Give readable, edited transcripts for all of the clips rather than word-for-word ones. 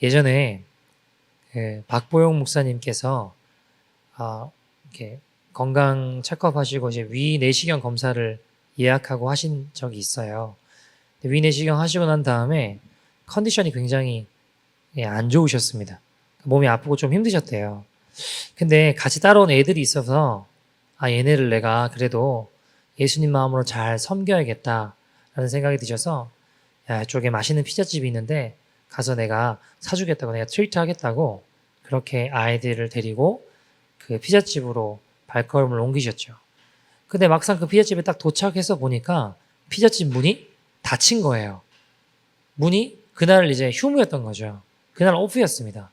예전에 박보영 목사님께서 이렇게 건강 체크업하시고 이제 위 내시경 검사를 예약하고 하신 적이 있어요. 위 내시경 하시고 난 다음에 컨디션이 굉장히 안 좋으셨습니다. 몸이 아프고 좀 힘드셨대요. 근데 같이 따라온 애들이 있어서 얘네를 내가 그래도 예수님 마음으로 잘 섬겨야겠다라는 생각이 드셔서 이쪽에 맛있는 피자집이 있는데 가서 내가 사주겠다고, 내가 트리트 하겠다고 그렇게 아이들을 데리고 그 피자집으로 발걸음을 옮기셨죠. 근데 막상 그 피자집에 딱 도착해서 보니까 피자집 문이 닫힌 거예요. 문이 그날 이제 휴무였던 거죠. 그날 오프였습니다.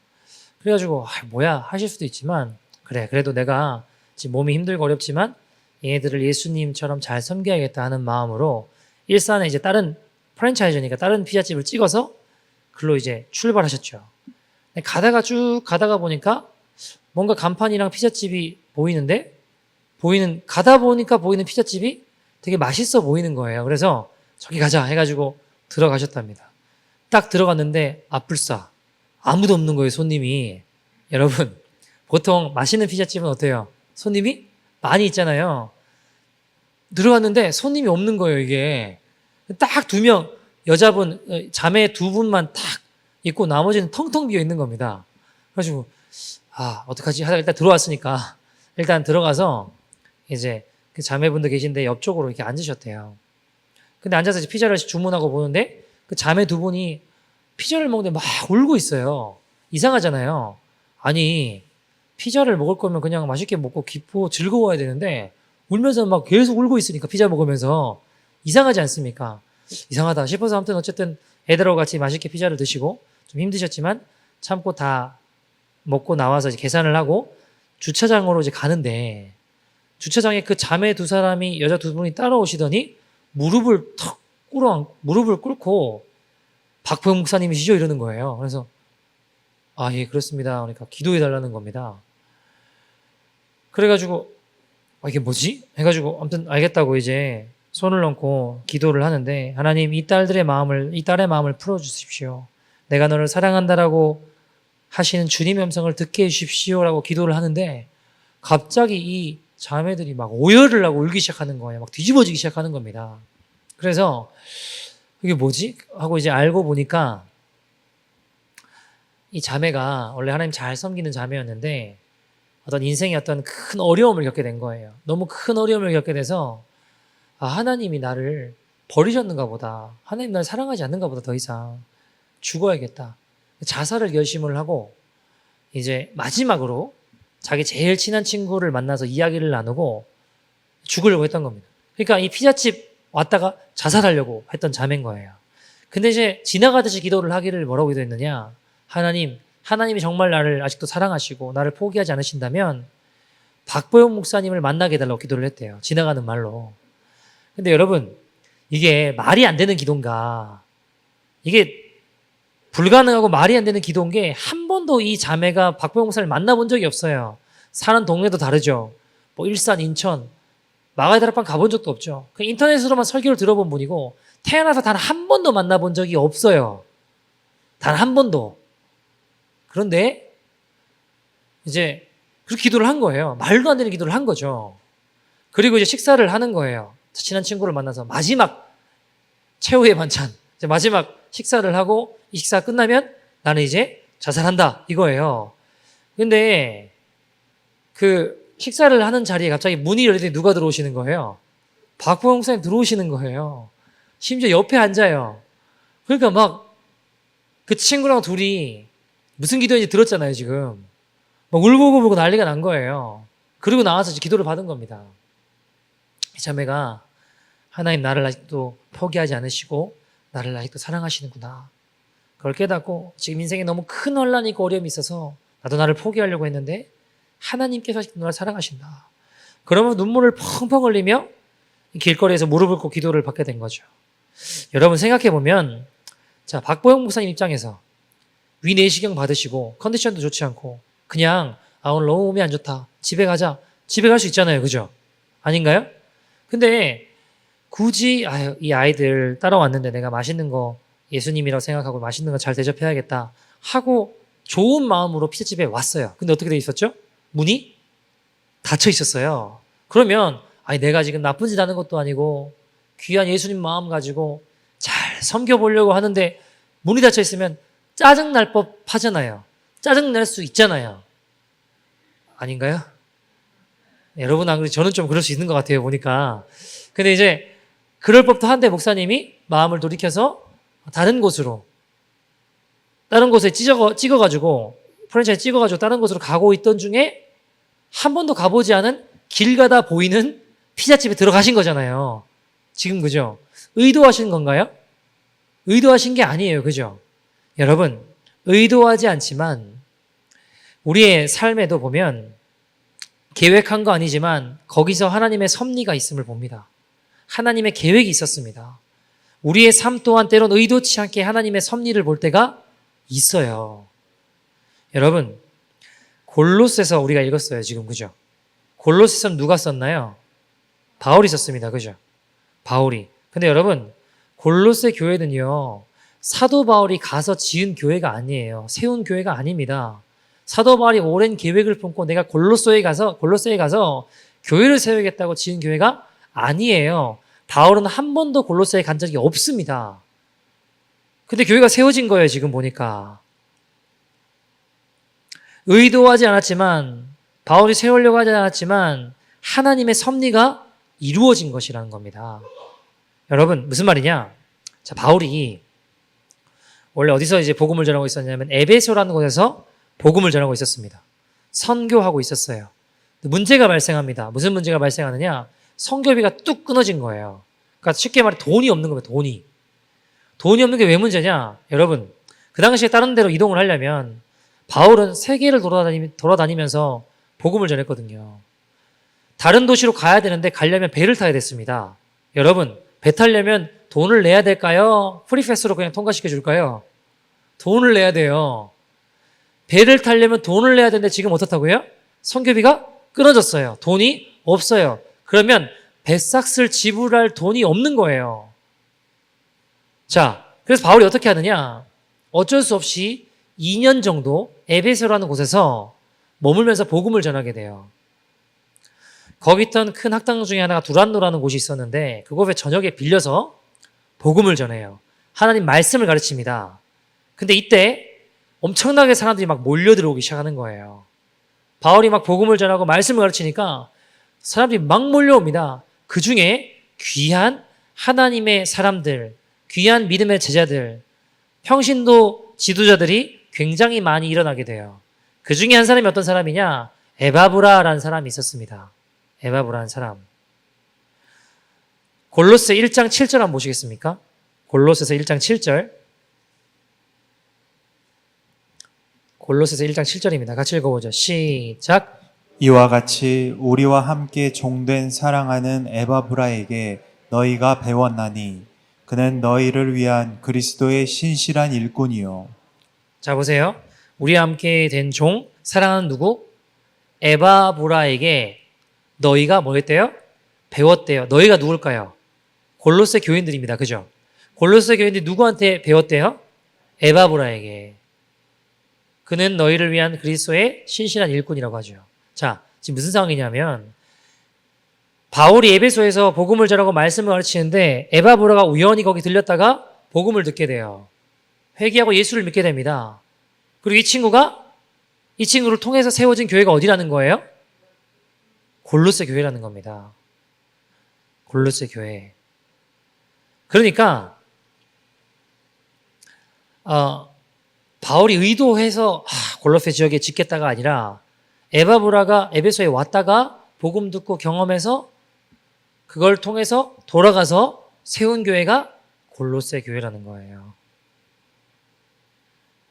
그래가지고 뭐야 하실 수도 있지만 그래 그래도 내가 지금 몸이 힘들고 어렵지만 얘네들을 예수님처럼 잘 섬겨야겠다 하는 마음으로 일산에 이제 다른 프랜차이즈니까 다른 피자집을 찍어서 글로 이제 출발하셨죠. 쭉 가다가 보니까 뭔가 간판이랑 피자집이 가다 보니까 보이는 피자집이 되게 맛있어 보이는 거예요. 그래서 저기 가자 해가지고 들어가셨답니다. 딱 들어갔는데 앞불싸 아무도 없는 거예요, 손님이. 여러분, 보통 맛있는 피자집은 어때요? 손님이 많이 있잖아요. 들어갔는데 손님이 없는 거예요, 이게. 딱 2명, 여자분, 자매 2분만 딱 있고 나머지는 텅텅 비어 있는 겁니다. 그래가지고, 어떡하지? 하다가 일단 들어왔으니까 일단 들어가서 이제 그 자매분들 계신데 옆쪽으로 이렇게 앉으셨대요. 근데 앉아서 이제 피자를 주문하고 보는데 그 자매 2분이 피자를 먹는데 막 울고 있어요. 이상하잖아요. 아니, 피자를 먹을 거면 그냥 맛있게 먹고 기쁘고 즐거워야 되는데 울면서 막 계속 울고 있으니까 피자 먹으면서 이상하지 않습니까? 이상하다 싶어서 아무튼 어쨌든 애들하고 같이 맛있게 피자를 드시고 좀 힘드셨지만 참고 다 먹고 나와서 이제 계산을 하고 주차장으로 이제 가는데 주차장에 그 자매 2사람이 여자 2분이 따라오시더니 무릎을 꿇고 박보영 목사님이시죠? 이러는 거예요. 그래서 예, 그렇습니다. 그러니까 기도해 달라는 겁니다. 그래가지고 이게 뭐지? 해가지고 아무튼 알겠다고 이제 손을 얹고 기도를 하는데 하나님 이 딸의 마음을 풀어주십시오. 내가 너를 사랑한다라고 하시는 주님의 음성을 듣게 해주십시오라고 기도를 하는데 갑자기 이 자매들이 막 오열을 하고 울기 시작하는 거예요. 막 뒤집어지기 시작하는 겁니다. 그래서 이게 뭐지? 하고 이제 알고 보니까 이 자매가 원래 하나님 잘 섬기는 자매였는데 어떤 인생의 어떤 큰 어려움을 겪게 된 거예요. 너무 큰 어려움을 겪게 돼서 하나님이 나를 버리셨는가 보다. 하나님 나를 사랑하지 않는가 보다. 더 이상 죽어야겠다. 자살을 결심을 하고 이제 마지막으로 자기 제일 친한 친구를 만나서 이야기를 나누고 죽으려고 했던 겁니다. 그러니까 이 피자집 왔다가 자살하려고 했던 자매인 거예요. 근데 이제 지나가듯이 기도를 하기를 뭐라고 기도했느냐? 하나님이 정말 나를 아직도 사랑하시고 나를 포기하지 않으신다면 박보영 목사님을 만나게 해달라고 기도를 했대요. 지나가는 말로. 근데 여러분, 이게 말이 안 되는 기도인가? 이게 불가능하고 말이 안 되는 기도인 게 한 번도 이 자매가 박보영 목사를 만나본 적이 없어요. 사는 동네도 다르죠. 뭐 일산, 인천, 마가다락방 가본 적도 없죠. 그 인터넷으로만 설교를 들어본 분이고 태어나서 단 한 번도 만나본 적이 없어요. 단 한 번도. 그런데 이제 그렇게 기도를 한 거예요. 말도 안 되는 기도를 한 거죠. 그리고 이제 식사를 하는 거예요. 친한 친구를 만나서 마지막 최후의 반찬, 이제 마지막 식사를 하고 이 식사 끝나면 나는 이제 자살한다 이거예요. 근데 그 식사를 하는 자리에 갑자기 문이 열리더니 누가 들어오시는 거예요? 박보영 목사님 들어오시는 거예요. 심지어 옆에 앉아요. 그러니까 막 그 친구랑 둘이 무슨 기도인지 들었잖아요, 지금. 막 울고불고 난리가 난 거예요. 그리고 나와서 이제 기도를 받은 겁니다. 이 자매가 하나님 나를 아직도 포기하지 않으시고 나를 아직도 사랑하시는구나. 그걸 깨닫고 지금 인생에 너무 큰 혼란이 있고 어려움이 있어서 나도 나를 포기하려고 했는데 하나님께서 아직도 나를 사랑하신다. 그러면 눈물을 펑펑 흘리며 길거리에서 무릎을 꿇고 기도를 받게 된 거죠. 여러분 생각해보면 자, 박보영 목사님 입장에서 위 내시경 받으시고 컨디션도 좋지 않고 그냥 오늘 너무 몸이 안 좋다. 집에 가자. 집에 갈 수 있잖아요. 그죠? 아닌가요? 근데 굳이 이 아이들 따라왔는데 내가 맛있는 거 예수님이라고 생각하고 맛있는 거 잘 대접해야겠다 하고 좋은 마음으로 피자집에 왔어요. 근데 어떻게 돼 있었죠? 문이 닫혀 있었어요. 그러면 아니 내가 지금 나쁜 짓 하는 것도 아니고 귀한 예수님 마음 가지고 잘 섬겨보려고 하는데 문이 닫혀 있으면 짜증날 법하잖아요. 짜증날 수 있잖아요. 아닌가요? 여러분 안 그래도 저는 좀 그럴 수 있는 것 같아요, 보니까. 근데 이제 그럴 법도 한데 목사님이 마음을 돌이켜서 다른 곳에 찍어가지고 프랜차이즈 찍어가지고 다른 곳으로 가고 있던 중에 한 번도 가보지 않은 길 가다 보이는 피자집에 들어가신 거잖아요. 지금 그죠? 의도하신 건가요? 의도하신 게 아니에요. 그죠? 여러분, 의도하지 않지만 우리의 삶에도 보면 계획한 거 아니지만 거기서 하나님의 섭리가 있음을 봅니다. 하나님의 계획이 있었습니다. 우리의 삶 또한 때론 의도치 않게 하나님의 섭리를 볼 때가 있어요. 여러분, 골로새서 우리가 읽었어요. 지금 그죠? 골로새서는 누가 썼나요? 바울이 썼습니다. 그죠? 바울이. 근데 여러분, 골로새 교회는요, 사도 바울이 가서 지은 교회가 아니에요. 세운 교회가 아닙니다. 사도 바울이 오랜 계획을 품고 내가 골로새에 가서 교회를 세우겠다고 지은 교회가 아니에요. 바울은 한 번도 골로새에 간 적이 없습니다. 근데 교회가 세워진 거예요, 지금 보니까. 의도하지 않았지만, 바울이 세우려고 하지 않았지만, 하나님의 섭리가 이루어진 것이라는 겁니다. 여러분, 무슨 말이냐? 자, 바울이 원래 어디서 이제 복음을 전하고 있었냐면, 에베소라는 곳에서 복음을 전하고 있었습니다. 선교하고 있었어요. 문제가 발생합니다. 무슨 문제가 발생하느냐? 선교비가 뚝 끊어진 거예요. 그러니까 쉽게 말해 돈이 없는 겁니다. 돈이 없는 게 왜 문제냐? 여러분, 그 당시에 다른 데로 이동을 하려면 바울은 세계를 돌아다니면서 복음을 전했거든요. 다른 도시로 가야 되는데 가려면 배를 타야 됐습니다. 여러분, 배 타려면 돈을 내야 될까요? 프리패스로 그냥 통과시켜 줄까요? 돈을 내야 돼요. 배를 타려면 돈을 내야 되는데 지금 어떻다고요? 선교비가 끊어졌어요. 돈이 없어요. 그러면 배삭스를 지불할 돈이 없는 거예요. 자, 그래서 바울이 어떻게 하느냐? 어쩔 수 없이 2년 정도 에베소라는 곳에서 머물면서 복음을 전하게 돼요. 거기 있던 큰 학당 중에 하나가 두란노라는 곳이 있었는데 그곳에 저녁에 빌려서 복음을 전해요. 하나님 말씀을 가르칩니다. 근데 이때 엄청나게 사람들이 막 몰려 들어오기 시작하는 거예요. 바울이 막 복음을 전하고 말씀을 가르치니까 사람들이 막 몰려옵니다. 그 중에 귀한 하나님의 사람들, 귀한 믿음의 제자들, 평신도 지도자들이 굉장히 많이 일어나게 돼요. 그 중에 한 사람이 어떤 사람이냐? 에바브라라는 사람이 있었습니다. 에바브라는 사람. 골로새 1장 7절 한번 보시겠습니까? 골로새서 1장 7절. 골로새서 1장 7절입니다. 같이 읽어보죠. 시작. 이와 같이 우리와 함께 종된 사랑하는 에바브라에게 너희가 배웠나니 그는 너희를 위한 그리스도의 신실한 일꾼이요. 자, 보세요. 우리와 함께 된 종, 사랑하는 누구? 에바브라에게 너희가 뭐 했대요? 배웠대요. 너희가 누굴까요? 골로새 교인들입니다. 그죠? 골로새 교인들이 누구한테 배웠대요? 에바브라에게. 그는 너희를 위한 그리스도의 신실한 일꾼이라고 하죠. 자, 지금 무슨 상황이냐면 바울이 에베소에서 복음을 전하고 말씀을 가르치는데 에바브라가 우연히 거기 들렸다가 복음을 듣게 돼요. 회개하고 예수를 믿게 됩니다. 그리고 이 친구를 통해서 세워진 교회가 어디라는 거예요? 골로새 교회라는 겁니다. 골로새 교회. 그러니까 바울이 의도해서 골로새 지역에 짓겠다가 아니라 에바브라가 에베소에 왔다가 복음 듣고 경험해서 그걸 통해서 돌아가서 세운 교회가 골로새 교회라는 거예요.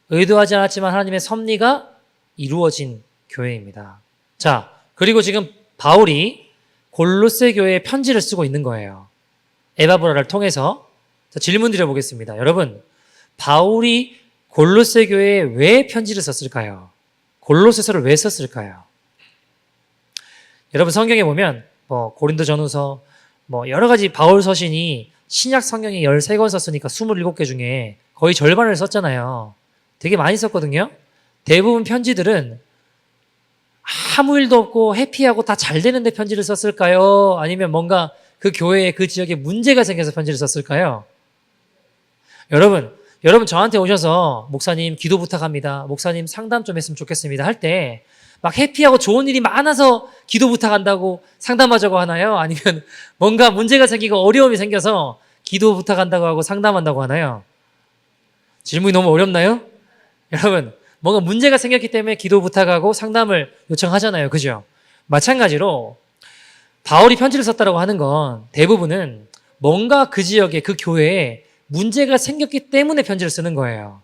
의도하지 않았지만 하나님의 섭리가 이루어진 교회입니다. 자, 그리고 지금 바울이 골로새 교회에 편지를 쓰고 있는 거예요. 에바브라를 통해서. 자, 질문 드려보겠습니다. 여러분, 바울이 골로새 교회에 왜 편지를 썼을까요? 골로새서를 왜 썼을까요? 여러분, 성경에 보면 고린도전후서 여러 가지 바울 서신이 신약 성경이 13권 썼으니까 27개 중에 거의 절반을 썼잖아요. 되게 많이 썼거든요. 대부분 편지들은 아무 일도 없고 해피하고 다 잘 되는데 편지를 썼을까요? 아니면 뭔가 그 교회에 그 지역에 문제가 생겨서 편지를 썼을까요? 여러분 저한테 오셔서 목사님 기도 부탁합니다. 목사님 상담 좀 했으면 좋겠습니다. 할 때 막 해피하고 좋은 일이 많아서 기도 부탁한다고 상담하자고 하나요? 아니면 뭔가 문제가 생기고 어려움이 생겨서 기도 부탁한다고 하고 상담한다고 하나요? 질문이 너무 어렵나요? 여러분, 뭔가 문제가 생겼기 때문에 기도 부탁하고 상담을 요청하잖아요. 그죠? 마찬가지로 바울이 편지를 썼다고 하는 건 대부분은 뭔가 그 지역에 그 교회에 문제가 생겼기 때문에 편지를 쓰는 거예요.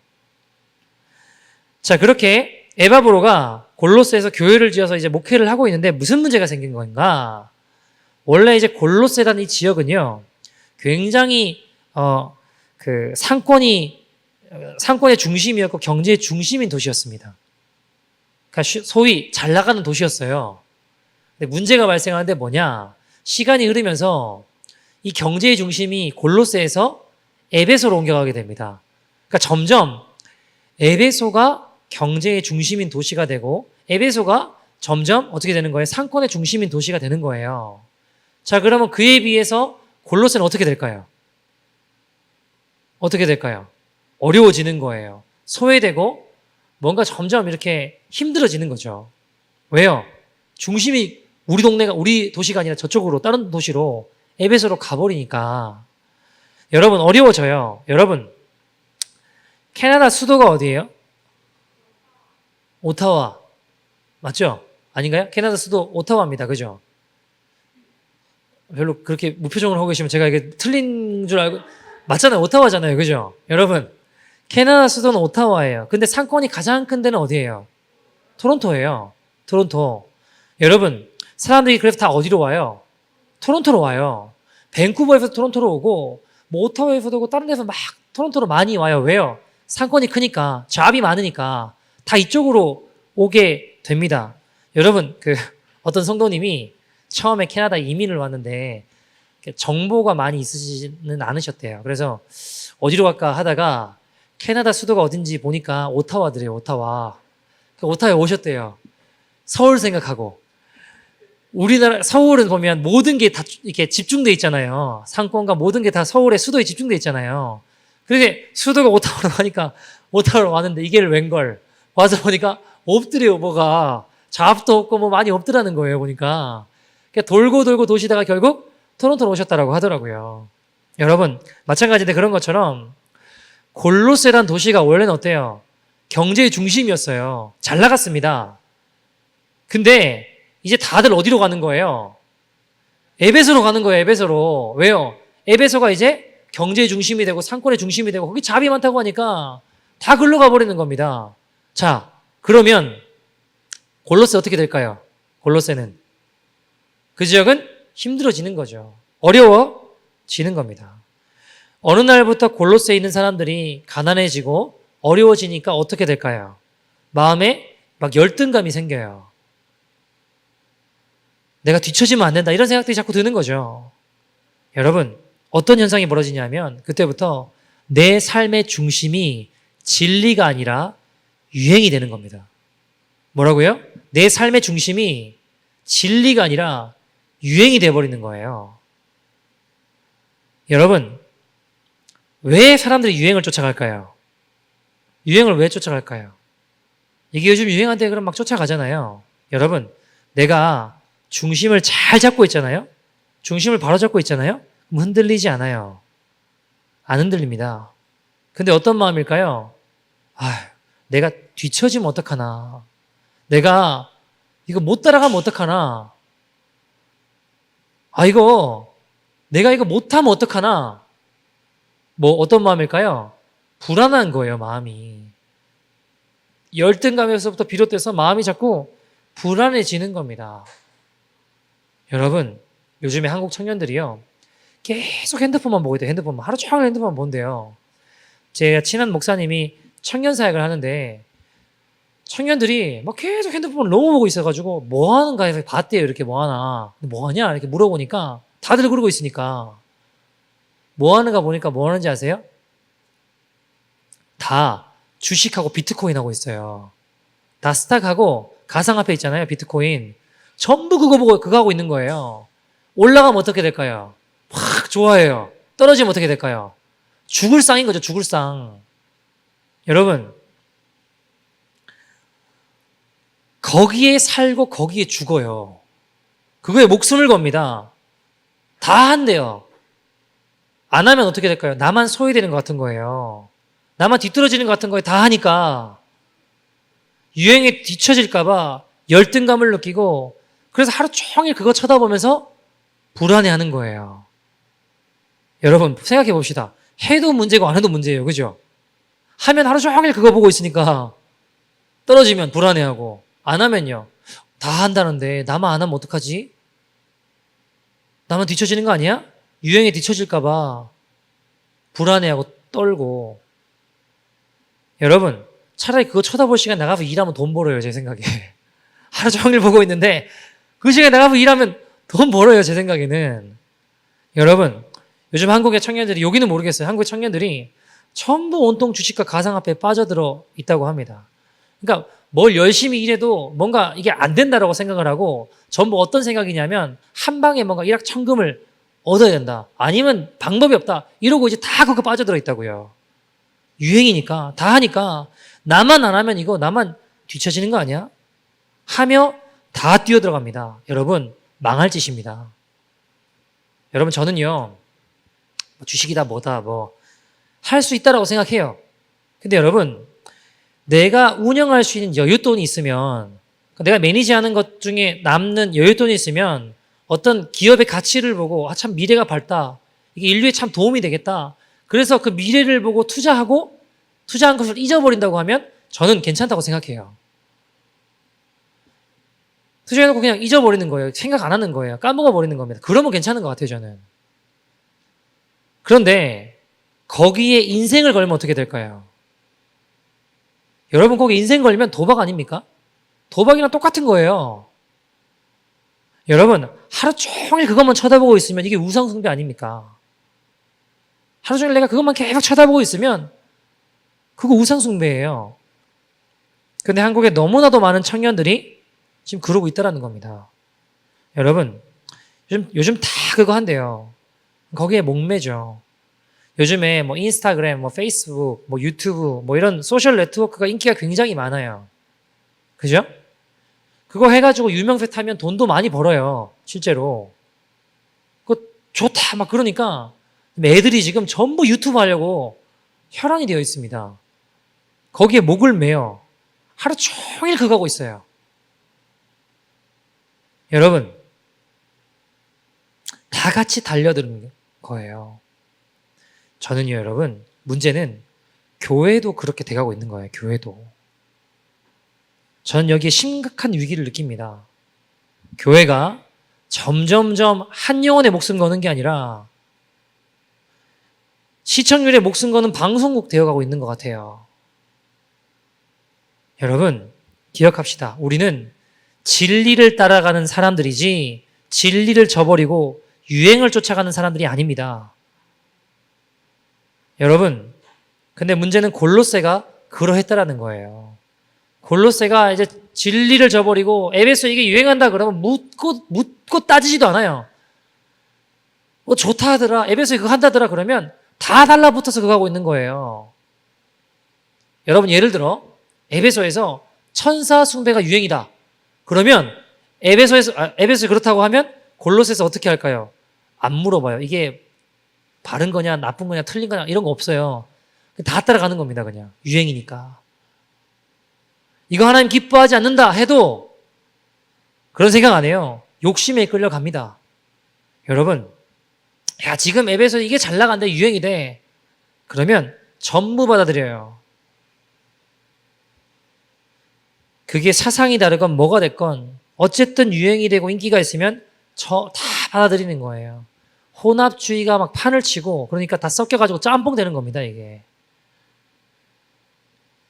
자, 그렇게 에바브로가 골로새에서 교회를 지어서 이제 목회를 하고 있는데 무슨 문제가 생긴 건가? 원래 이제 골로새라는 이 지역은요, 굉장히 그 상권의 중심이었고 경제의 중심인 도시였습니다. 그러니까 소위 잘 나가는 도시였어요. 근데 문제가 발생하는데 뭐냐? 시간이 흐르면서 이 경제의 중심이 골로새에서 에베소로 옮겨가게 됩니다. 그러니까 점점 에베소가 경제의 중심인 도시가 되고 에베소가 점점 어떻게 되는 거예요? 상권의 중심인 도시가 되는 거예요. 자, 그러면 그에 비해서 골로새는 어떻게 될까요? 어떻게 될까요? 어려워지는 거예요. 소외되고 뭔가 점점 이렇게 힘들어지는 거죠. 왜요? 중심이 우리 도시가 아니라 저쪽으로 다른 도시로 에베소로 가버리니까 여러분 어려워져요. 여러분 캐나다 수도가 어디예요? 오타와 맞죠? 아닌가요? 캐나다 수도 오타와입니다. 그죠? 별로 그렇게 무표정으로 하고 계시면 제가 이게 틀린 줄 알고 맞잖아요. 오타와잖아요. 그죠? 여러분 캐나다 수도는 오타와예요. 근데 상권이 가장 큰 데는 어디예요? 토론토예요. 토론토. 여러분 사람들이 그래서 다 어디로 와요? 토론토로 와요. 밴쿠버에서 토론토로 오고 뭐 오타와에서도 오고 다른 데서 막 토론토로 많이 와요. 왜요? 상권이 크니까 잡이 많으니까 다 이쪽으로 오게 됩니다. 여러분 그 어떤 성도님이 처음에 캐나다 이민을 왔는데 정보가 많이 있으시지는 않으셨대요. 그래서 어디로 갈까 하다가 캐나다 수도가 어딘지 보니까 오타와더래요. 오타와. 오타와에 오셨대요. 서울 생각하고. 우리나라 서울은 보면 모든 게 다 이렇게 집중돼 있잖아요. 상권과 모든 게 다 서울의 수도에 집중돼 있잖아요. 그런데 수도가 오타와로 가니까 오타와로 왔는데 이게 웬걸 와서 보니까 없더래요. 뭐가 잡도 없고 뭐 많이 없더라는 거예요. 보니까 돌고 돌고 도시다가 결국 토론토로 오셨다라고 하더라고요. 여러분 마찬가지인데 그런 것처럼 골로새란 도시가 원래는 어때요? 경제의 중심이었어요. 잘 나갔습니다. 근데 이제 다들 어디로 가는 거예요? 에베소로 가는 거예요. 에베소로. 왜요? 에베소가 이제 경제의 중심이 되고 상권의 중심이 되고 거기 잡이 많다고 하니까 다 글로 가버리는 겁니다. 자, 그러면 골로새 어떻게 될까요? 골로새는 그 지역은 힘들어지는 거죠. 어려워지는 겁니다. 어느 날부터 골로새에 있는 사람들이 가난해지고 어려워지니까 어떻게 될까요? 마음에 막 열등감이 생겨요. 내가 뒤처지면 안 된다 이런 생각들이 자꾸 드는 거죠. 여러분 어떤 현상이 벌어지냐면 그때부터 내 삶의 중심이 진리가 아니라 유행이 되는 겁니다. 뭐라고요? 내 삶의 중심이 진리가 아니라 유행이 되어버리는 거예요. 여러분 왜 사람들이 유행을 쫓아갈까요? 유행을 왜 쫓아갈까요? 이게 요즘 유행한데 그럼 막 쫓아가잖아요. 여러분 내가 중심을 잘 잡고 있잖아요. 중심을 바로 잡고 있잖아요. 그럼 흔들리지 않아요. 안 흔들립니다. 근데 어떤 마음일까요? 내가 뒤처지면 어떡하나. 내가 이거 못 따라가면 어떡하나. 내가 이거 못하면 어떡하나. 뭐 어떤 마음일까요? 불안한 거예요. 마음이. 열등감에서부터 비롯돼서 마음이 자꾸 불안해지는 겁니다. 여러분 요즘에 한국 청년들이요 계속 핸드폰만 보고 있대요. 핸드폰만 하루 종일 핸드폰만 본대요. 제가 친한 목사님이 청년 사역을 하는데 청년들이 막 계속 핸드폰을 너무 보고 있어가지고 뭐 하는가 해서 봤대요. 이렇게 뭐 하나 뭐 하냐 이렇게 물어보니까 다들 그러고 있으니까 뭐 하는가 보니까 뭐 하는지 아세요? 다 주식하고 비트코인하고 있어요. 나스닥하고 가상화폐 있잖아요. 비트코인. 전부 그거 보고 그거 하고 있는 거예요. 올라가면 어떻게 될까요? 확 좋아해요. 떨어지면 어떻게 될까요? 죽을 상인 거죠. 죽을 상. 여러분, 거기에 살고 거기에 죽어요. 그거에 목숨을 겁니다. 다 한대요. 안 하면 어떻게 될까요? 나만 소외되는 것 같은 거예요. 나만 뒤떨어지는 것 같은 거에 다 하니까 유행에 뒤처질까봐 열등감을 느끼고 그래서 하루 종일 그거 쳐다보면서 불안해하는 거예요. 여러분 생각해 봅시다. 해도 문제고 안 해도 문제예요. 그죠? 하면 하루 종일 그거 보고 있으니까 떨어지면 불안해하고 안 하면요. 다 한다는데 나만 안 하면 어떡하지? 나만 뒤처지는 거 아니야? 유행에 뒤처질까봐 불안해하고 떨고. 여러분 차라리 그거 쳐다볼 시간 나가서 일하면 돈 벌어요. 제 생각에. 하루 종일 보고 있는데 그 시간에 나가서 일하면 돈 벌어요. 제 생각에는. 여러분 요즘 한국의 청년들이, 여기는 모르겠어요. 한국의 청년들이 전부 온통 주식과 가상화폐에 빠져들어 있다고 합니다. 그러니까 뭘 열심히 일해도 뭔가 이게 안 된다라고 생각을 하고 전부 어떤 생각이냐면 한 방에 뭔가 일확천금을 얻어야 된다. 아니면 방법이 없다. 이러고 이제 다 그거 빠져들어 있다고요. 유행이니까 다 하니까 나만 안 하면 이거 나만 뒤처지는 거 아니야? 하며 다 뛰어들어갑니다. 여러분 망할 짓입니다. 여러분 저는요 주식이다 뭐다 뭐 할 수 있다라고 생각해요. 근데 여러분 내가 운영할 수 있는 여윳돈이 있으면, 내가 매니지하는 것 중에 남는 여윳돈이 있으면 어떤 기업의 가치를 보고 참 미래가 밝다, 이게 인류에 참 도움이 되겠다, 그래서 그 미래를 보고 투자하고 투자한 것을 잊어버린다고 하면 저는 괜찮다고 생각해요. 투자해놓고 그냥 잊어버리는 거예요. 생각 안 하는 거예요. 까먹어버리는 겁니다. 그러면 괜찮은 것 같아요. 저는. 그런데 거기에 인생을 걸면 어떻게 될까요? 여러분 거기 인생 걸면 도박 아닙니까? 도박이랑 똑같은 거예요. 여러분 하루 종일 그것만 쳐다보고 있으면 이게 우상숭배 아닙니까? 하루 종일 내가 그것만 계속 쳐다보고 있으면 그거 우상숭배예요. 근데 한국에 너무나도 많은 청년들이 지금 그러고 있다는 겁니다. 여러분 요즘 다 그거 한대요. 거기에 목매죠. 요즘에 뭐 인스타그램, 뭐 페이스북, 뭐 유튜브, 뭐 이런 소셜 네트워크가 인기가 굉장히 많아요. 그죠? 그거 해가지고 유명세 타면 돈도 많이 벌어요. 실제로. 그거 좋다 막 그러니까 애들이 지금 전부 유튜브 하려고 혈안이 되어 있습니다. 거기에 목을 매요. 하루 종일 그거 하고 있어요. 여러분 다 같이 달려드는 거예요. 저는요 여러분 문제는 교회도 그렇게 돼가고 있는 거예요. 교회도. 저는 여기에 심각한 위기를 느낍니다. 교회가 점점점 한 영혼의 목숨 거는 게 아니라 시청률에 목숨 거는 방송국 되어가고 있는 것 같아요. 여러분 기억합시다. 우리는 진리를 따라가는 사람들이지 진리를 저버리고 유행을 쫓아가는 사람들이 아닙니다. 여러분 근데 문제는 골로새가 그러했다라는 거예요. 골로새가 이제 진리를 저버리고 에베소 이게 유행한다 그러면 묻고 따지지도 않아요. 뭐 좋다 하더라, 에베소에 그거 한다더라 그러면 다 달라붙어서 그거 하고 있는 거예요. 여러분 예를 들어 에베소에서 천사 숭배가 유행이다 그러면 에베소에 그렇다고 하면 골로새에서 어떻게 할까요? 안 물어봐요. 이게 바른 거냐 나쁜 거냐 틀린 거냐 이런 거 없어요. 다 따라가는 겁니다. 그냥 유행이니까. 이거 하나님 기뻐하지 않는다 해도 그런 생각 안 해요. 욕심에 끌려갑니다. 여러분 야 지금 에베소 이게 잘 나간다 유행이 돼 그러면 전부 받아들여요. 그게 사상이 다르건 뭐가 됐건 어쨌든 유행이 되고 인기가 있으면 다 받아들이는 거예요. 혼합주의가 막 판을 치고 그러니까 다 섞여가지고 짬뽕 되는 겁니다. 이게.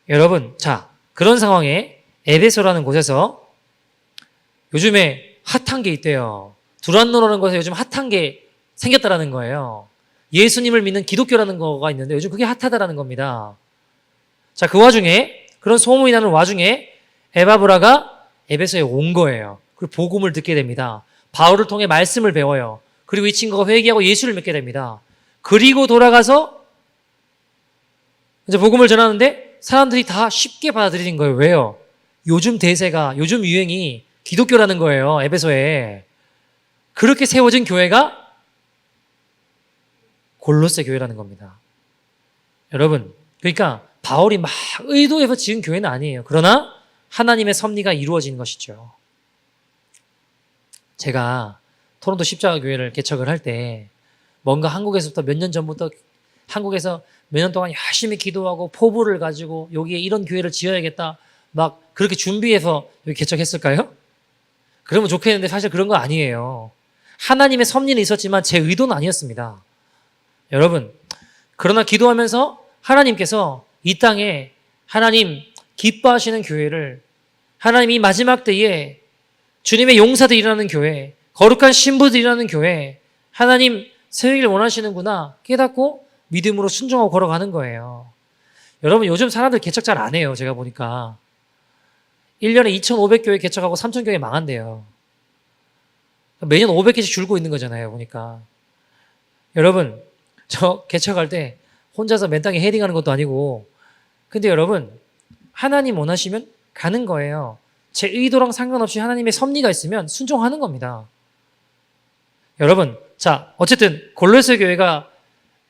여러분 자 그런 상황에 에베소라는 곳에서 요즘에 핫한 게 있대요. 두란노라는 곳에 요즘 핫한 게 생겼다라는 거예요. 예수님을 믿는 기독교라는 거가 있는데 요즘 그게 핫하다라는 겁니다. 자, 그 와중에, 그런 소문이 나는 와중에 에바브라가 에베소에 온 거예요. 그리고 복음을 듣게 됩니다. 바울을 통해 말씀을 배워요. 그리고 이 친구가 회개하고 예수를 믿게 됩니다. 그리고 돌아가서 이제 복음을 전하는데 사람들이 다 쉽게 받아들이는 거예요. 왜요? 요즘 대세가, 요즘 유행이 기독교라는 거예요. 에베소에. 그렇게 세워진 교회가 골로새 교회라는 겁니다. 여러분, 그러니까 바울이 막 의도해서 지은 교회는 아니에요. 그러나 하나님의 섭리가 이루어진 것이죠. 제가 토론토 십자가교회를 개척을 할 때 뭔가 한국에서부터 몇 년 전부터 한국에서 몇 년 동안 열심히 기도하고 포부를 가지고 여기에 이런 교회를 지어야겠다 막 그렇게 준비해서 여기 개척했을까요? 그러면 좋겠는데 사실 그런 거 아니에요. 하나님의 섭리는 있었지만 제 의도는 아니었습니다. 여러분, 그러나 기도하면서 하나님께서 이 땅에 하나님 기뻐하시는 교회를 하나님 이 마지막 때에 주님의 용사들이 일어나는 교회, 거룩한 신부들이 일어나는 교회, 하나님 세우기를 원하시는구나 깨닫고 믿음으로 순종하고 걸어가는 거예요. 여러분, 요즘 사람들 개척 잘 안 해요. 제가 보니까 1년에 2,500교회 개척하고 3,000교회 망한대요. 매년 500개씩 줄고 있는 거잖아요. 보니까. 여러분, 저 개척할 때 혼자서 맨 땅에 헤딩하는 것도 아니고, 근데 여러분, 하나님 원하시면 가는 거예요. 제 의도랑 상관없이 하나님의 섭리가 있으면 순종하는 겁니다. 여러분, 자, 어쨌든 골로새 교회가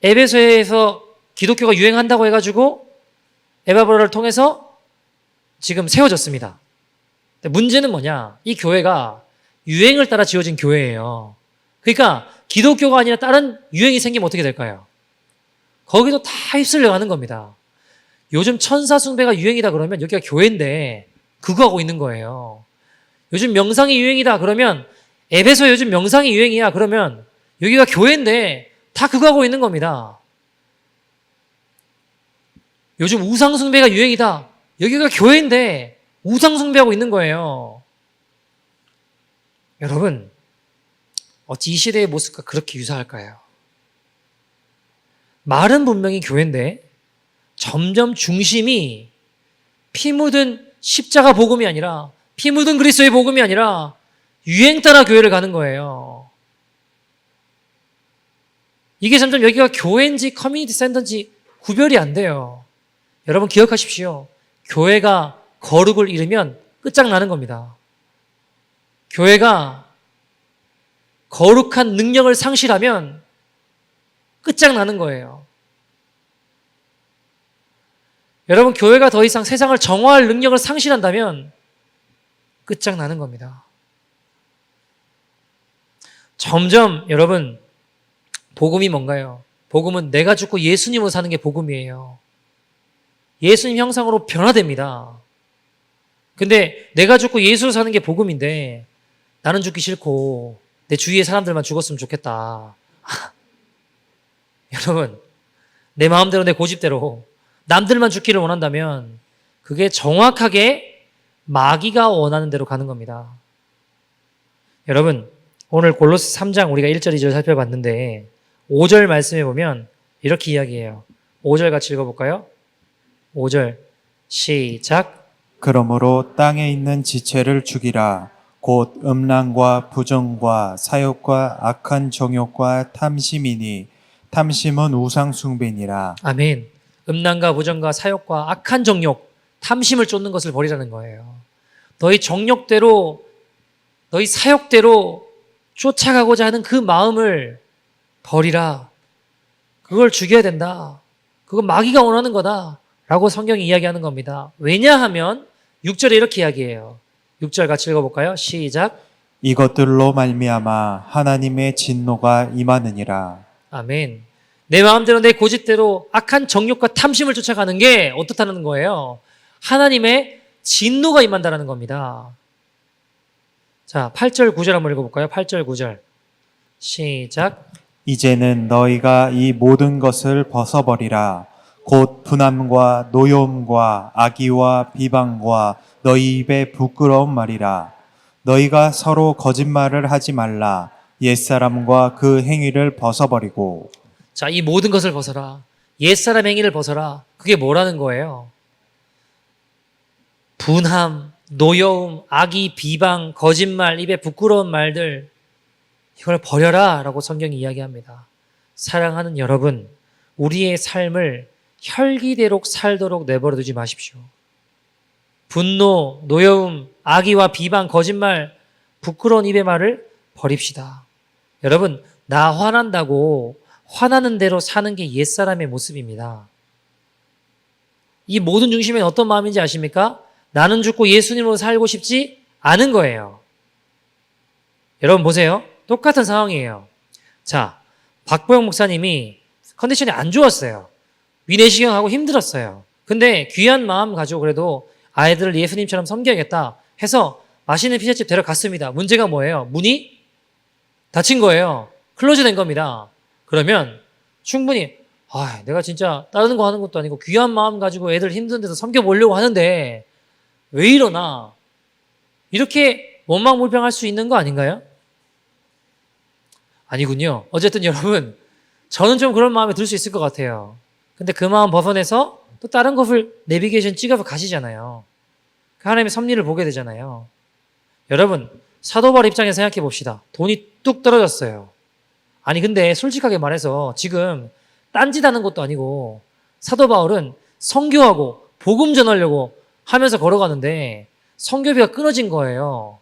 에베소에서 기독교가 유행한다고 해가지고 에바브라를 통해서 지금 세워졌습니다. 근데 문제는 뭐냐? 이 교회가 유행을 따라 지어진 교회예요. 그러니까 기독교가 아니라 다른 유행이 생기면 어떻게 될까요? 거기도 다 휩쓸려 가는 겁니다. 요즘 천사 숭배가 유행이다 그러면 여기가 교회인데 그거 하고 있는 거예요. 요즘 명상이 유행이다 그러면 에베소 요즘 명상이 유행이야 그러면 여기가 교회인데 다 그거 하고 있는 겁니다. 요즘 우상 숭배가 유행이다. 여기가 교회인데 우상 숭배하고 있는 거예요. 여러분, 어찌 이 시대의 모습과 그렇게 유사할까요? 말은 분명히 교회인데 점점 중심이 피 묻은 십자가 복음이 아니라 피 묻은 그리스도의 복음이 아니라 유행 따라 교회를 가는 거예요. 이게 점점 여기가 교회인지 커뮤니티 센터인지 구별이 안 돼요. 여러분 기억하십시오. 교회가 거룩을 잃으면 끝장나는 겁니다. 교회가 거룩한 능력을 상실하면 끝장나는 거예요. 여러분, 교회가 더 이상 세상을 정화할 능력을 상실한다면 끝장나는 겁니다. 점점 여러분, 복음이 뭔가요? 복음은 내가 죽고 예수님으로 사는 게 복음이에요. 예수님 형상으로 변화됩니다. 근데 내가 죽고 예수로 사는 게 복음인데 나는 죽기 싫고 내 주위의 사람들만 죽었으면 좋겠다. 여러분, 내 마음대로 내 고집대로 남들만 죽기를 원한다면 그게 정확하게 마귀가 원하는 대로 가는 겁니다. 여러분, 오늘 골로새 3장 우리가 1절, 2절 살펴봤는데 5절 말씀에 보면 이렇게 이야기해요. 5절 같이 읽어볼까요? 5절 시작. 그러므로 땅에 있는 지체를 죽이라. 곧 음란과 부정과 사욕과 악한 정욕과 탐심이니 탐심은 우상 숭배니라. 아멘. 음란과 부정과 사욕과 악한 정욕, 탐심을 쫓는 것을 버리라는 거예요. 너희 정욕대로, 너희 사욕대로 쫓아가고자 하는 그 마음을 버리라. 그걸 죽여야 된다. 그건 마귀가 원하는 거다. 라고 성경이 이야기하는 겁니다. 왜냐하면 6절에 이렇게 이야기해요. 6절 같이 읽어볼까요? 시작. 이것들로 말미암아 하나님의 진노가 임하느니라. 아멘. 내 마음대로 내 고집대로 악한 정욕과 탐심을 쫓아가는 게 어떻다는 거예요? 하나님의 진노가 임한다는 겁니다. 자, 8절 9절 한번 읽어볼까요? 8절 9절 시작. 이제는 너희가 이 모든 것을 벗어버리라. 곧 분함과 노여움과 악의와 비방과 너희 입에 부끄러운 말이라. 너희가 서로 거짓말을 하지 말라. 옛사람과 그 행위를 벗어버리고. 자, 이 모든 것을 벗어라. 옛사람 행위를 벗어라. 그게 뭐라는 거예요? 분함, 노여움, 악의, 비방, 거짓말, 입에 부끄러운 말들 이걸 버려라 라고 성경이 이야기합니다. 사랑하는 여러분, 우리의 삶을 혈기대로 살도록 내버려 두지 마십시오. 분노, 노여움, 악의와 비방, 거짓말, 부끄러운 입의 말을 버립시다. 여러분, 나 화난다고 화나는 대로 사는 게 옛사람의 모습입니다. 이 모든 중심에는 어떤 마음인지 아십니까? 나는 죽고 예수님으로 살고 싶지 않은 거예요. 여러분 보세요. 똑같은 상황이에요. 자, 박보영 목사님이 컨디션이 안 좋았어요. 위내시경하고 힘들었어요. 근데 귀한 마음 가지고 그래도 아이들을 예수님처럼 섬겨야겠다 해서 맛있는 피자집 데려갔습니다. 문제가 뭐예요? 문이 닫힌 거예요. 클로즈 된 겁니다. 그러면 충분히 내가 진짜 다른 거 하는 것도 아니고 귀한 마음 가지고 애들 힘든 데서 섬겨보려고 하는데 왜 이러나 이렇게 원망불평할 수 있는 거 아닌가요? 아니군요. 어쨌든 여러분, 저는 좀 그런 마음에 들 수 있을 것 같아요. 근데 그 마음 벗어내서 또 다른 것을 내비게이션 찍어서 가시잖아요. 하나님의 섭리를 보게 되잖아요. 여러분, 사도 바울 입장에서 생각해 봅시다. 돈이 뚝 떨어졌어요. 아니 근데 솔직하게 말해서 지금 딴짓하는 것도 아니고 사도 바울은 선교하고 복음 전하려고 하면서 걸어가는데 선교비가 끊어진 거예요.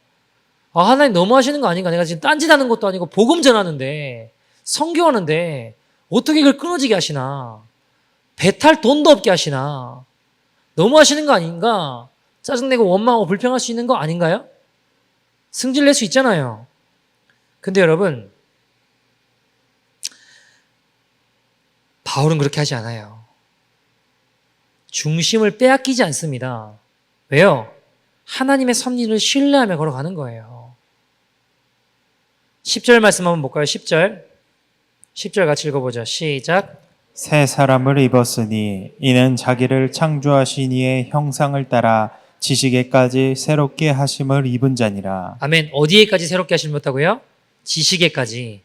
하나님 너무 하시는 거 아닌가? 내가 지금 딴짓하는 것도 아니고 복음 전하는데 선교하는데 어떻게 이걸 끊어지게 하시나? 배탈 돈도 없게 하시나? 너무 하시는 거 아닌가? 짜증내고 원망하고 불평할 수 있는 거 아닌가요? 승질 낼 수 있잖아요. 근데 여러분, 바울은 그렇게 하지 않아요. 중심을 빼앗기지 않습니다. 왜요? 하나님의 섭리를 신뢰하며 걸어가는 거예요. 10절 말씀 한번 볼까요? 10절. 10절 같이 읽어보죠. 시작. 새 사람을 입었으니 이는 자기를 창조하신 이의 형상을 따라 지식에까지 새롭게 하심을 입은 자니라. 아멘. 어디에까지 새롭게 하심을 못하고요? 지식에까지.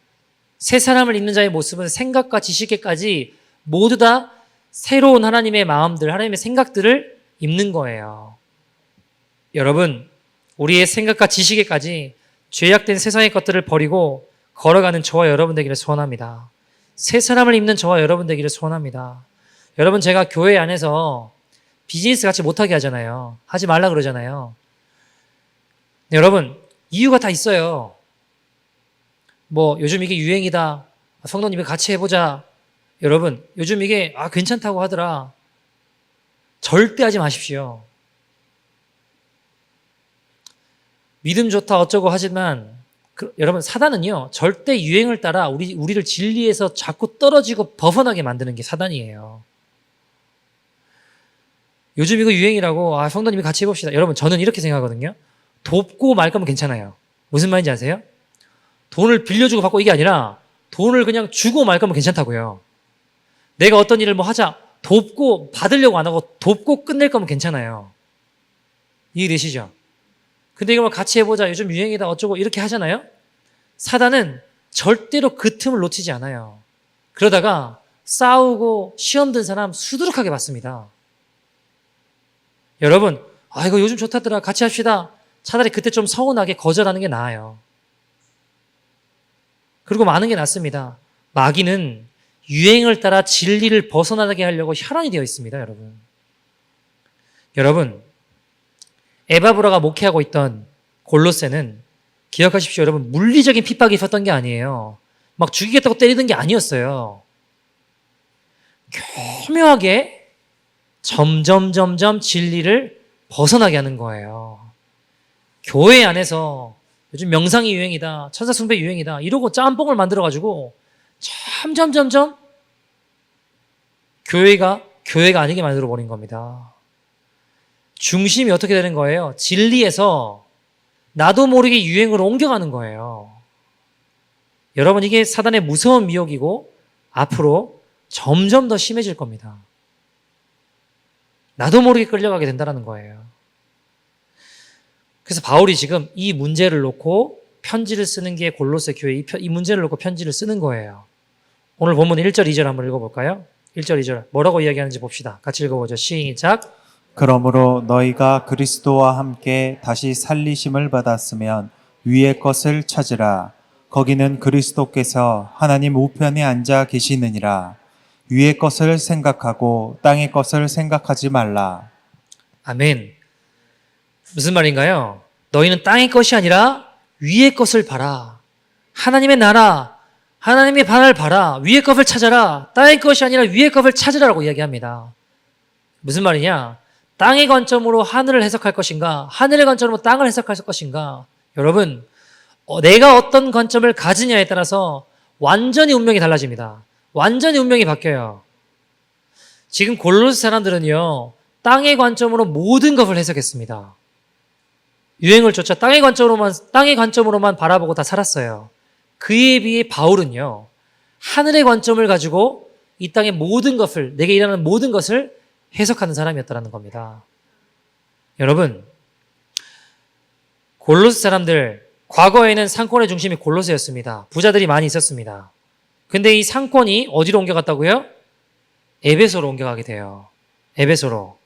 새 사람을 입는 자의 모습은 생각과 지식에까지 모두 다 새로운 하나님의 마음들, 하나님의 생각들을 입는 거예요. 여러분, 우리의 생각과 지식에까지 죄악된 세상의 것들을 버리고 걸어가는 저와 여러분 되기를 소원합니다. 새 사람을 입는 저와 여러분 되기를 소원합니다. 여러분, 제가 교회 안에서 비즈니스 같이 못하게 하잖아요. 하지 말라 그러잖아요. 여러분, 이유가 다 있어요. 요즘 이게 유행이다. 성도님이 같이 해보자. 여러분, 요즘 이게 괜찮다고 하더라. 절대 하지 마십시오. 믿음 좋다 어쩌고 하지만 여러분, 사단은요 절대 유행을 따라 우리를 진리에서 자꾸 떨어지고 벗어나게 만드는 게 사단이에요. 요즘 이거 유행이라고 성도님이 같이 해봅시다. 여러분, 저는 이렇게 생각하거든요. 돕고 말 거면 괜찮아요. 무슨 말인지 아세요? 돈을 빌려주고 받고 이게 아니라 돈을 그냥 주고 말 거면 괜찮다고요. 내가 어떤 일을 하자 돕고 받으려고 안 하고 돕고 끝낼 거면 괜찮아요. 이해되시죠? 근데 이거 같이 해보자, 요즘 유행이다 어쩌고 이렇게 하잖아요. 사단은 절대로 그 틈을 놓치지 않아요. 그러다가 싸우고 시험 든 사람 수두룩하게 받습니다. 여러분, 이거 요즘 좋다더라 같이 합시다. 차라리 그때 좀 서운하게 거절하는 게 나아요. 그리고 많은 게 낫습니다. 마귀는 유행을 따라 진리를 벗어나게 하려고 혈안이 되어 있습니다. 여러분, 에바브라가 목회하고 있던 골로새는 기억하십시오. 여러분, 물리적인 핍박이 있었던 게 아니에요. 막 죽이겠다고 때리는 게 아니었어요. 교묘하게 점점 진리를 벗어나게 하는 거예요. 교회 안에서 요즘 명상이 유행이다, 천사숭배 유행이다 이러고 짬뽕을 만들어가지고 점점 교회가 아니게 만들어버린 겁니다. 중심이 어떻게 되는 거예요? 진리에서 나도 모르게 유행으로 옮겨가는 거예요. 여러분, 이게 사단의 무서운 미혹이고 앞으로 점점 더 심해질 겁니다. 나도 모르게 끌려가게 된다는 거예요. 그래서 바울이 지금 이 문제를 놓고 편지를 쓰는 게 골로새 교회 이 문제를 놓고 편지를 쓰는 거예요. 오늘 본문 1절 2절 한번 읽어볼까요? 1절 2절 뭐라고 이야기하는지 봅시다. 같이 읽어보죠. 시작. 그러므로 너희가 그리스도와 함께 다시 살리심을 받았으면 위의 것을 찾으라. 거기는 그리스도께서 하나님 우편에 앉아 계시느니라. 위의 것을 생각하고 땅의 것을 생각하지 말라. 아멘. 무슨 말인가요? 너희는 땅의 것이 아니라 위의 것을 봐라. 하나님의 나라, 하나님의 반을 봐라. 위의 것을 찾아라. 땅의 것이 아니라 위의 것을 찾으라고 이야기합니다. 무슨 말이냐? 땅의 관점으로 하늘을 해석할 것인가? 하늘의 관점으로 땅을 해석할 것인가? 여러분, 내가 어떤 관점을 가지냐에 따라서 완전히 운명이 달라집니다. 완전히 운명이 바뀌어요. 지금 골로새 사람들은요, 땅의 관점으로 모든 것을 해석했습니다. 유행을 쫓아 땅의 관점으로만 바라보고 다 살았어요. 그에 비해 바울은요, 하늘의 관점을 가지고 이 땅의 모든 것을, 내게 일하는 모든 것을 해석하는 사람이었다는 겁니다. 여러분, 골로새 사람들, 과거에는 상권의 중심이 골로새였습니다. 부자들이 많이 있었습니다. 근데 이 상권이 어디로 옮겨갔다고요? 에베소로 옮겨가게 돼요. 에베소로.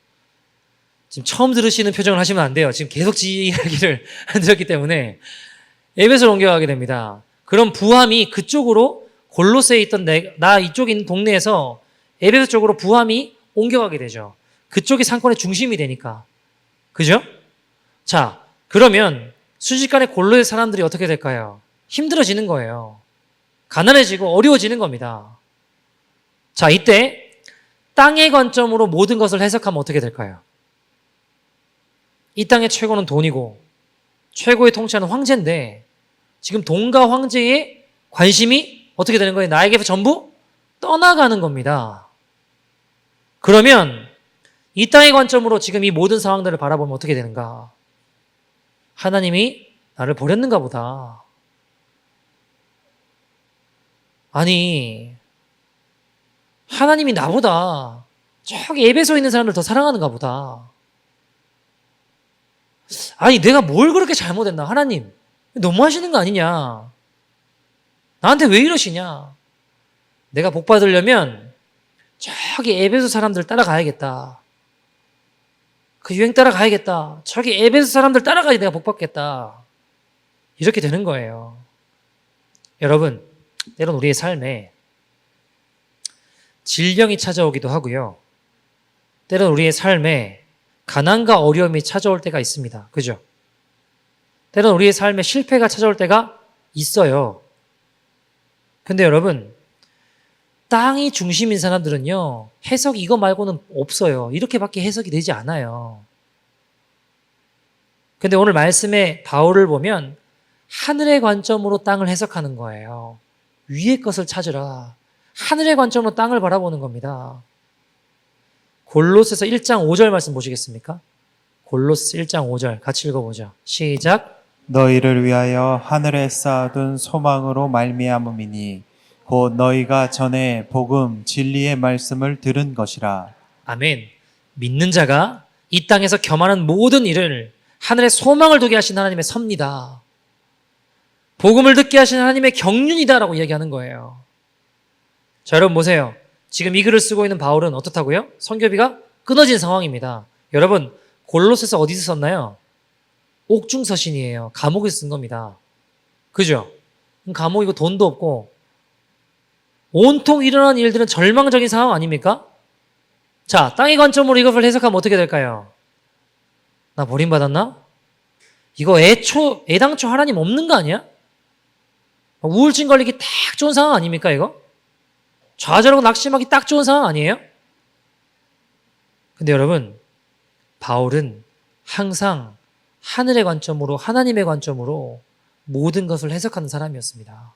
지금 처음 들으시는 표정을 하시면 안 돼요. 지금 계속 이야기를 들었기 때문에 에베소로 옮겨가게 됩니다. 그럼 부함이 그쪽으로 골로새에 있던 나 이쪽에 있는 동네에서 에베소 쪽으로 부함이 옮겨가게 되죠. 그쪽이 상권의 중심이 되니까. 그죠? 자, 그러면 순식간에 골로새 사람들이 어떻게 될까요? 힘들어지는 거예요. 가난해지고 어려워지는 겁니다. 자, 이때 땅의 관점으로 모든 것을 해석하면 어떻게 될까요? 이 땅의 최고는 돈이고 최고의 통치하는 황제인데 지금 돈과 황제의 관심이 어떻게 되는 거예요? 나에게서 전부 떠나가는 겁니다. 그러면 이 땅의 관점으로 지금 이 모든 상황들을 바라보면 어떻게 되는가? 하나님이 나를 버렸는가 보다. 아니, 하나님이 나보다 저기 에베소에 있는 사람들 더 사랑하는가 보다. 아니, 내가 뭘 그렇게 잘못했나? 하나님, 너무 하시는 거 아니냐? 나한테 왜 이러시냐? 내가 복 받으려면 저기 에베소 사람들 따라가야겠다. 그 유행 따라가야겠다. 저기 에베소 사람들 따라가야 내가 복 받겠다. 이렇게 되는 거예요. 여러분, 때론 우리의 삶에 질병이 찾아오기도 하고요. 때론 우리의 삶에 가난과 어려움이 찾아올 때가 있습니다. 그죠? 때론 우리의 삶에 실패가 찾아올 때가 있어요. 근데 여러분, 땅이 중심인 사람들은요, 해석이 이거 말고는 없어요. 이렇게밖에 해석이 되지 않아요. 근데 오늘 말씀에 바울을 보면 하늘의 관점으로 땅을 해석하는 거예요. 위의 것을 찾으라. 하늘의 관점으로 땅을 바라보는 겁니다. 골로새서 1장 5절 말씀 보시겠습니까? 골로새 1장 5절 같이 읽어보죠. 시작. 너희를 위하여 하늘에 쌓아둔 소망으로 말미암음이니 곧 너희가 전에 복음 진리의 말씀을 들은 것이라. 아멘. 믿는 자가 이 땅에서 겸하는 모든 일을 하늘에 소망을 두게 하신 하나님의 섭니다. 복음을 듣게 하신 하나님의 경륜이다라고 이야기하는 거예요. 자, 여러분 보세요. 지금 이 글을 쓰고 있는 바울은 어떻다고요? 선교비가 끊어진 상황입니다. 여러분, 골로새서 어디서 썼나요? 옥중서신이에요. 감옥에서 쓴 겁니다. 그죠? 감옥이고 돈도 없고 온통 일어난 일들은 절망적인 상황 아닙니까? 자, 땅의 관점으로 이것을 해석하면 어떻게 될까요? 나 버림받았나? 이거 애당초 하나님 없는 거 아니야? 우울증 걸리기 딱 좋은 상황 아닙니까, 이거? 좌절하고 낙심하기 딱 좋은 상황 아니에요? 근데 여러분, 바울은 항상 하늘의 관점으로, 하나님의 관점으로 모든 것을 해석하는 사람이었습니다.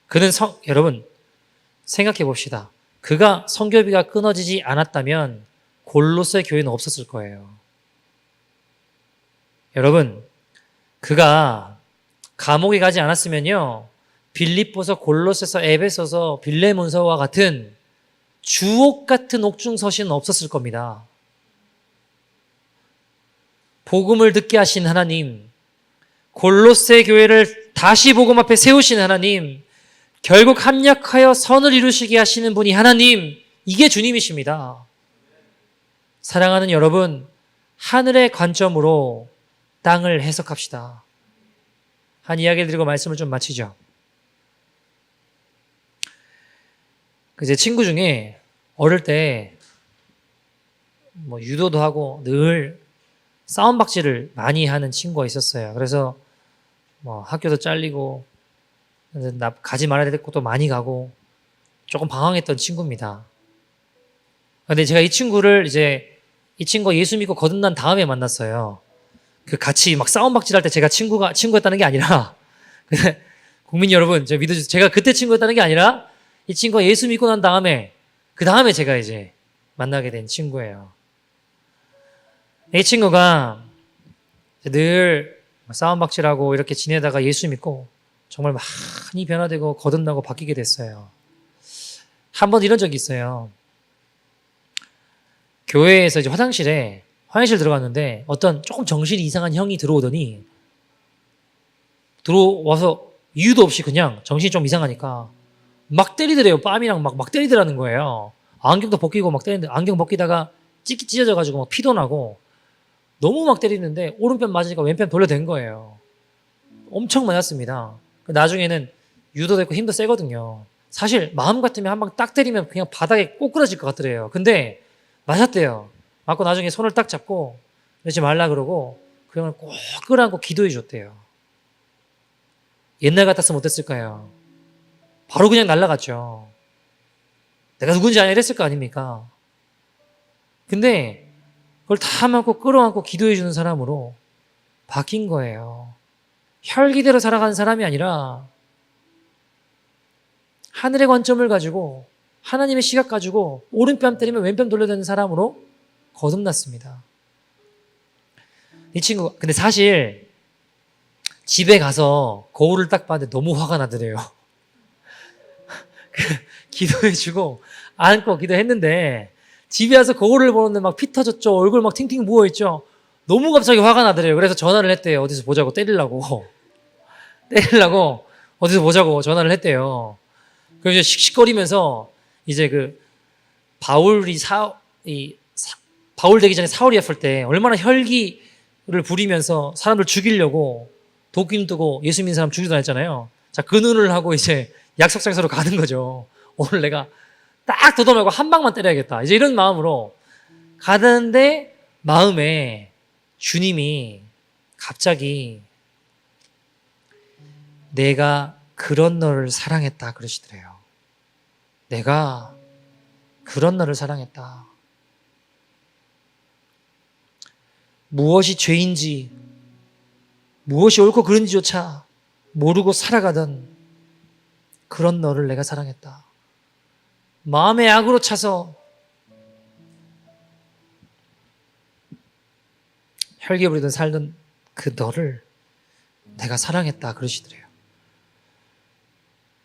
그는 여러분, 생각해 봅시다. 그가 선교비가 끊어지지 않았다면 골로새 교회는 없었을 거예요. 여러분, 그가 감옥에 가지 않았으면요, 빌립보서, 골로새서, 에베소서, 빌레몬서와 같은 주옥 같은 옥중서신은 없었을 겁니다. 복음을 듣게 하신 하나님, 골로새 교회를 다시 복음 앞에 세우신 하나님, 결국 합력하여 선을 이루시게 하시는 분이 하나님, 이게 주님이십니다. 사랑하는 여러분, 하늘의 관점으로 땅을 해석합시다. 한 이야기를 드리고 말씀을 좀 마치죠. 제 친구 중에 어릴 때 유도도 하고 늘 싸움박질을 많이 하는 친구가 있었어요. 그래서 학교도 잘리고 나 가지 말아야 될 곳도 많이 가고 조금 방황했던 친구입니다. 근데 제가 이 친구가 예수 믿고 거듭난 다음에 만났어요. 같이 막 싸움박질할 때 제가 친구였다는 게 아니라 국민 여러분, 믿어주세요. 제가 그때 친구였다는 게 아니라 이 친구가 예수 믿고 난 다음에 그 다음에 제가 이제 만나게 된 친구예요. 이 친구가 늘 싸움박질하고 이렇게 지내다가 예수 믿고 정말 많이 변화되고 거듭나고 바뀌게 됐어요. 한 번 이런 적이 있어요. 교회에서 이제 화장실 들어갔는데 어떤 조금 정신이 이상한 형이 들어오더니 들어와서 이유도 없이 그냥 정신이 좀 이상하니까 막 때리더래요. 뺨이랑 막 때리더라는 거예요. 안경도 벗기고 막 때리는데 안경 벗기다가 찢어져가지고 막 피도 나고 너무 막 때리는데 오른편 맞으니까 왼편 돌려댄 거예요. 엄청 맞았습니다. 나중에는 유도됐고 힘도 세거든요. 사실 마음 같으면 한 방 딱 때리면 그냥 바닥에 꼬꾸라질 것 같더래요. 근데 맞았대요. 맞고 나중에 손을 딱 잡고 이러지 말라 그러고 그 형을 꼭 끌어안고 기도해 줬대요. 옛날 같았으면 어땠을까요? 바로 그냥 날아갔죠. 내가 누군지 아냐 이랬을 거 아닙니까? 근데 그걸 다 맞고 끌어안고 기도해 주는 사람으로 바뀐 거예요. 혈기대로 살아가는 사람이 아니라 하늘의 관점을 가지고 하나님의 시각 가지고 오른뺨 때리면 왼뺨 돌려대는 사람으로 거듭났습니다. 이 친구 근데 사실 집에 가서 거울을 딱 봤는데 너무 화가 나더래요. 기도해주고 안고 기도했는데 집에 와서 거울을 보는데 막 피 터졌죠. 얼굴 막 팅팅 부어있죠. 너무 갑자기 화가 나더래요. 그래서 전화를 했대요. 어디서 보자고 때리려고 어디서 보자고 전화를 했대요. 그래서 이제 씩씩거리면서 이제 바울 되기 전에 사울이 했을 때 얼마나 혈기를 부리면서 사람들 죽이려고 도끼 뜨고 예수 믿는 사람 죽이다 했잖아요. 자, 그 눈을 하고 이제 약속장소로 가는 거죠. 오늘 내가 딱 더듬어고 한 방만 때려야겠다. 이제 이런 마음으로 가는데 마음에 주님이 갑자기 내가 그런 너를 사랑했다 그러시더래요. 내가 그런 너를 사랑했다. 무엇이 죄인지 무엇이 옳고 그른지조차 모르고 살아가던 그런 너를 내가 사랑했다. 마음의 악으로 차서 혈기 부리던 살던 그 너를 내가 사랑했다 그러시더래요.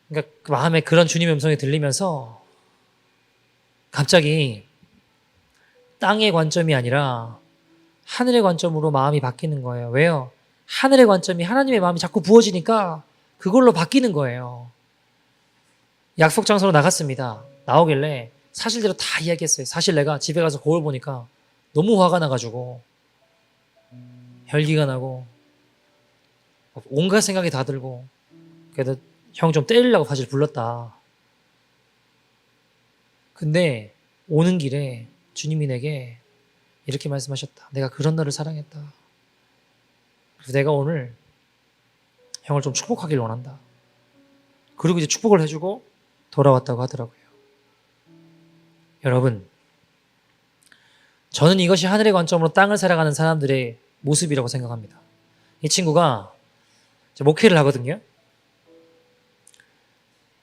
그러니까 그 마음에 그런 주님의 음성이 들리면서 갑자기 땅의 관점이 아니라 하늘의 관점으로 마음이 바뀌는 거예요. 왜요? 하늘의 관점이 하나님의 마음이 자꾸 부어지니까 그걸로 바뀌는 거예요. 약속 장소로 나갔습니다. 나오길래 사실대로 다 이야기했어요. 사실 내가 집에 가서 거울 보니까 너무 화가 나가지고 혈기가 나고 온갖 생각이 다 들고 그래도 형 좀 때리려고 사실 불렀다. 근데 오는 길에 주님이 내게 이렇게 말씀하셨다. 내가 그런 너를 사랑했다. 그래서 내가 오늘 형을 좀 축복하길 원한다. 그리고 이제 축복을 해주고 돌아왔다고 하더라고요. 여러분, 저는 이것이 하늘의 관점으로 땅을 살아가는 사람들의 모습이라고 생각합니다. 이 친구가 목회를 하거든요.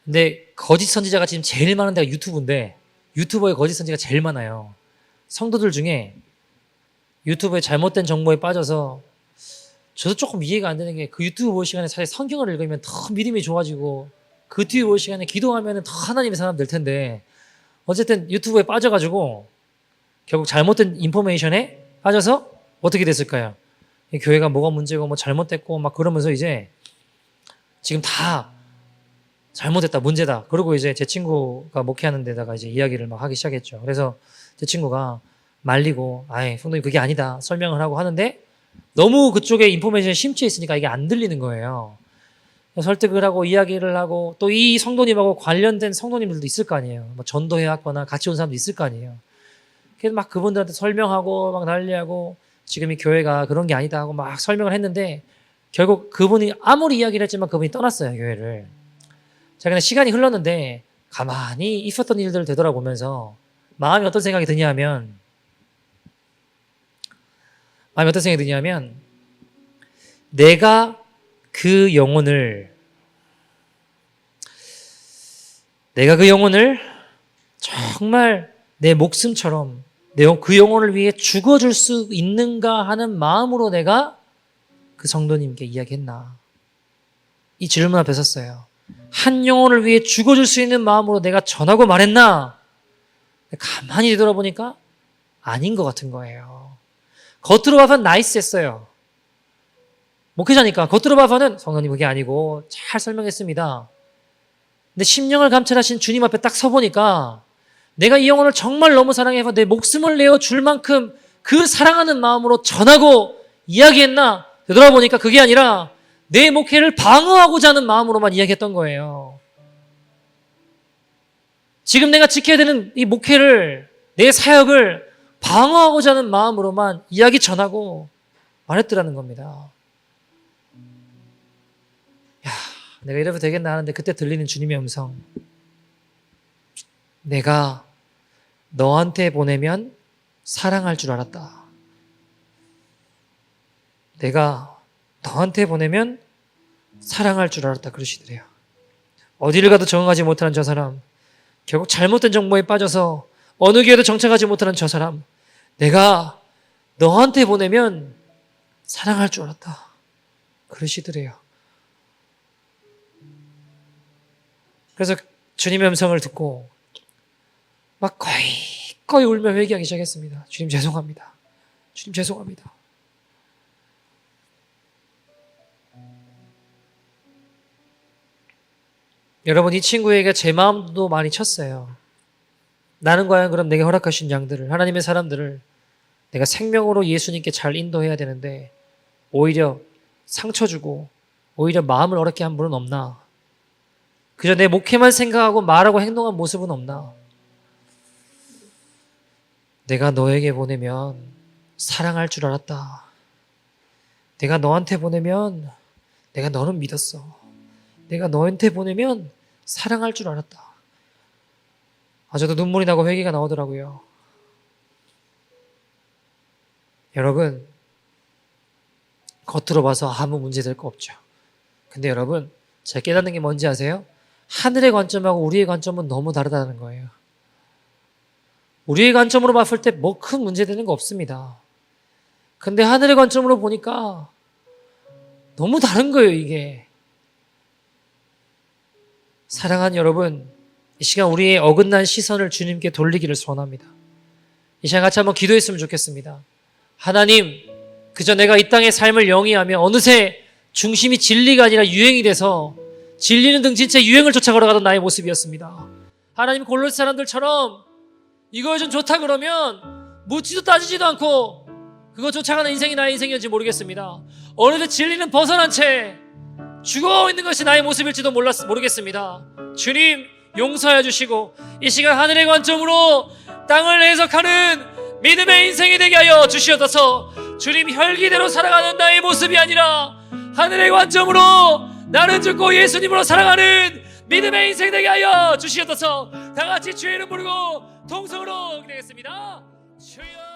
근데 거짓 선지자가 지금 제일 많은 데가 유튜브인데 유튜버의 거짓 선지자가 제일 많아요. 성도들 중에 유튜브에 잘못된 정보에 빠져서 저도 조금 이해가 안 되는 게 그 유튜브 볼 시간에 사실 성경을 읽으면 더 믿음이 좋아지고 그 뒤에 볼 시간에 기도하면 더 하나님의 사람 될 텐데 어쨌든 유튜브에 빠져가지고 결국 잘못된 인포메이션에 빠져서 어떻게 됐을까요? 교회가 뭐가 문제고 뭐 잘못됐고 막 그러면서 이제 지금 다 잘못됐다, 문제다. 그리고 이제 제 친구가 목회하는 데다가 이제 이야기를 막 하기 시작했죠. 그래서 제 친구가 말리고 아이 성도님 그게 아니다 설명을 하고 하는데 너무 그쪽에 인포메이션이 심취해 있으니까 이게 안 들리는 거예요. 설득을 하고 이야기를 하고 또 이 성도님하고 관련된 성도님들도 있을 거 아니에요. 뭐 전도해 왔거나 같이 온 사람도 있을 거 아니에요. 그래서 막 그분들한테 설명하고 막 난리하고 지금 이 교회가 그런 게 아니다 하고 막 설명을 했는데 결국 그분이 아무리 이야기를 했지만 그분이 떠났어요, 교회를. 자, 근데 시간이 흘렀는데 가만히 있었던 일들을 되돌아보면서 마음이 어떤 생각이 드냐면 내가 그 영혼을 정말 내 목숨처럼 그 영혼을 위해 죽어줄 수 있는가 하는 마음으로 내가 그 성도님께 이야기했나. 이 질문 앞에 섰어요. 한 영혼을 위해 죽어줄 수 있는 마음으로 내가 전하고 말했나? 가만히 되돌아보니까 아닌 것 같은 거예요. 겉으로 봐서는 나이스했어요. 목회자니까 겉으로 봐서는 성도님 그게 아니고 잘 설명했습니다. 근데 심령을 감찰하신 주님 앞에 딱 서보니까 내가 이 영혼을 정말 너무 사랑해서 내 목숨을 내어 줄 만큼 그 사랑하는 마음으로 전하고 이야기했나? 되돌아보니까 그게 아니라 내 목회를 방어하고자 하는 마음으로만 이야기했던 거예요. 지금 내가 지켜야 되는 이 목회를, 내 사역을 방어하고자 하는 마음으로만 이야기 전하고 말했더라는 겁니다. 야, 내가 이래도 되겠나 하는데 그때 들리는 주님의 음성. 내가 너한테 보내면 사랑할 줄 알았다. 내가 너한테 보내면 사랑할 줄 알았다 그러시더래요. 어디를 가도 적응하지 못하는 저 사람, 결국 잘못된 정보에 빠져서 어느 교회도 정착하지 못하는 저 사람, 내가 너한테 보내면 사랑할 줄 알았다 그러시더래요. 그래서 주님의 음성을 듣고 막 거의 울며 회개하기 시작했습니다. 주님 죄송합니다. 주님 죄송합니다. 여러분, 이 친구에게 제 마음도 많이 쳤어요. 나는 과연 그럼 내게 허락하신 양들을, 하나님의 사람들을 내가 생명으로 예수님께 잘 인도해야 되는데 오히려 상처 주고 오히려 마음을 어렵게 한 분은 없나? 그저 내 목회만 생각하고 말하고 행동한 모습은 없나? 내가 너에게 보내면 사랑할 줄 알았다. 내가 너한테 보내면 내가 너는 믿었어. 내가 너한테 보내면 사랑할 줄 알았다. 저도 눈물이 나고 회개가 나오더라고요. 여러분, 겉으로 봐서 아무 문제 될 거 없죠. 근데 여러분, 제가 깨닫는 게 뭔지 아세요? 하늘의 관점하고 우리의 관점은 너무 다르다는 거예요. 우리의 관점으로 봤을 때 뭐 큰 문제 되는 거 없습니다. 근데 하늘의 관점으로 보니까 너무 다른 거예요, 이게. 사랑하는 여러분, 이 시간 우리의 어긋난 시선을 주님께 돌리기를 소원합니다. 이 시간 같이 한번 기도했으면 좋겠습니다. 하나님, 그저 내가 이 땅의 삶을 영위하며 어느새 중심이 진리가 아니라 유행이 돼서 진리는 등진 채 유행을 쫓아 걸어가던 나의 모습이었습니다. 하나님, 골로새 사람들처럼 이거 좀 좋다 그러면 묻지도 따지지도 않고 그거 쫓아가는 인생이 나의 인생이었는지 모르겠습니다. 어느새 진리는 벗어난 채 죽어 있는 것이 나의 모습일지도 모르겠습니다. 주님, 용서해 주시고 이 시간 하늘의 관점으로 땅을 해석하는 믿음의 인생이 되게 하여 주시옵소서. 주님, 혈기대로 살아가는 나의 모습이 아니라 하늘의 관점으로 나는 죽고 예수님으로 살아가는 믿음의 인생 되게 하여 주시옵소서. 다 같이 주의 이름 부르고 통성으로 기도하겠습니다. 주여.